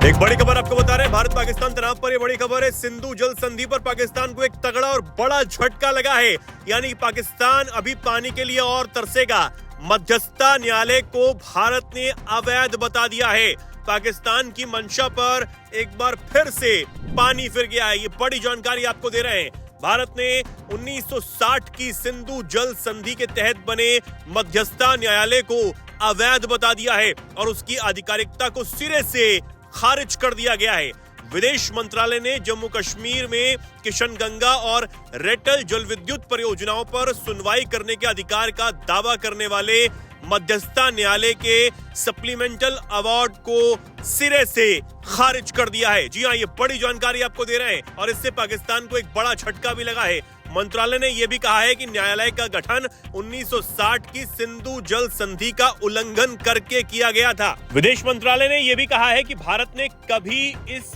एक बड़ी खबर आपको बता रहे हैं, भारत पाकिस्तान तनाव पर ये बड़ी खबर है। सिंधु जल संधि पर पाकिस्तान को एक तगड़ा और बड़ा झटका लगा है। यानी कि पाकिस्तान अभी पानी के लिए और तरसेगा। मध्यस्थता न्यायालय को भारत ने अवैध बता दिया है। पाकिस्तान की मंशा पर एक बार फिर से पानी फिर गया है। ये बड़ी जानकारी आपको दे रहे हैं। भारत ने 1960 की सिंधु जल संधि के तहत बने मध्यस्थता न्यायालय को अवैध बता दिया है और उसकी आधिकारिकता को सिरे से खारिज कर दिया गया है। विदेश मंत्रालय ने जम्मू कश्मीर में किशनगंगा और रेटल जल विद्युत परियोजनाओं पर सुनवाई करने के अधिकार का दावा करने वाले मध्यस्थता न्यायालय के सप्लीमेंटल अवार्ड को सिरे से खारिज कर दिया है। जी हां, ये बड़ी जानकारी आपको दे रहे हैं और इससे पाकिस्तान को एक बड़ा झटका भी लगा है। मंत्रालय ने यह भी कहा है कि न्यायालय का गठन 1960 की सिंधु जल संधि का उल्लंघन करके किया गया था। विदेश मंत्रालय ने यह भी कहा है कि भारत ने कभी इस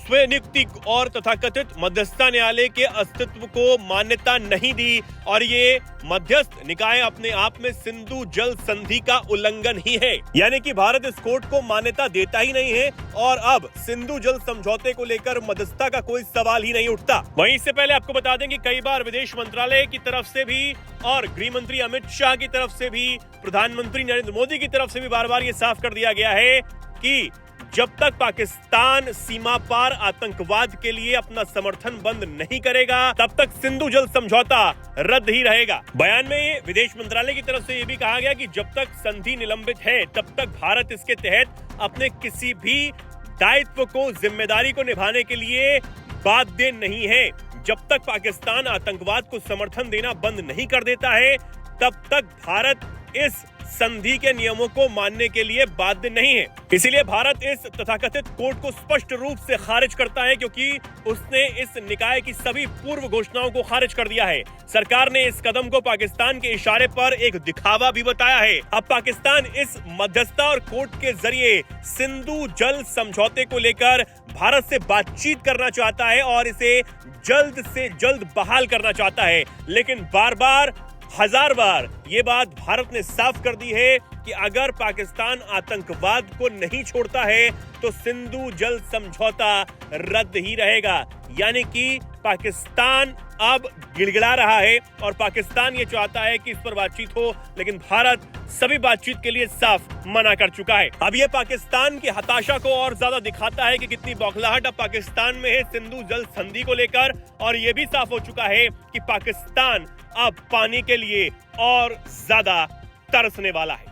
स्वनियुक्ति और तथाकथित मध्यस्थता न्यायालय के अस्तित्व को मान्यता नहीं दी और ये मध्यस्थ निकाय अपने आप में सिंधु जल संधि का उल्लंघन ही है। यानी कि भारत इस कोर्ट को मान्यता देता ही नहीं है और अब सिंधु जल समझौते को लेकर मध्यस्थता का कोई सवाल ही नहीं उठता। वहीं इससे पहले आपको बता दें कि कई बार विदेश मंत्रालय की तरफ से भी और गृह मंत्री अमित शाह की तरफ से भी, प्रधानमंत्री नरेंद्र मोदी की तरफ से भी बार बार ये साफ कर दिया गया है कि जब तक पाकिस्तान सीमा पार आतंकवाद के लिए अपना समर्थन बंद नहीं करेगा तब तक सिंधु जल समझौता रद्द ही रहेगा। बयान में विदेश मंत्रालय की तरफ से यह भी कहा गया कि जब तक संधि निलंबित है तब तक भारत इसके तहत अपने किसी भी दायित्व को, जिम्मेदारी को निभाने के लिए बाध्य नहीं है। जब तक पाकिस्तान आतंकवाद को समर्थन देना बंद नहीं कर देता है तब तक भारत इस संधि के नियमों को मानने के लिए बाध्य नहीं है। इसीलिए भारत इस तथाकथित कोर्ट को स्पष्ट रूप से खारिज करता है क्योंकि उसने इस निकाय की सभी पूर्व घोषणाओं को खारिज कर दिया है। सरकार ने इस कदम को पाकिस्तान के इशारे पर एक दिखावा भी बताया है। अब पाकिस्तान इस मध्यस्थता और कोर्ट के जरिए सिंधु जल समझौते को लेकर भारत से बातचीत करना चाहता है और इसे जल्द से जल्द बहाल करना चाहता है। लेकिन बार बार, हजार बार ये बात भारत ने साफ कर दी है कि अगर पाकिस्तान आतंकवाद को नहीं छोड़ता है तो सिंधु जल समझौता रद्द ही रहेगा। यानी कि पाकिस्तान अब गिड़गिड़ा रहा है और पाकिस्तान ये चाहता है कि इस पर बातचीत हो, लेकिन भारत सभी बातचीत के लिए साफ मना कर चुका है। अब ये पाकिस्तान की हताशा को और ज्यादा दिखाता है कि कितनी बौखलाहट अब पाकिस्तान में है सिंधु जल संधि को लेकर और ये भी साफ हो चुका है कि पाकिस्तान अब पानी के लिए और ज्यादा तरसने वाला है।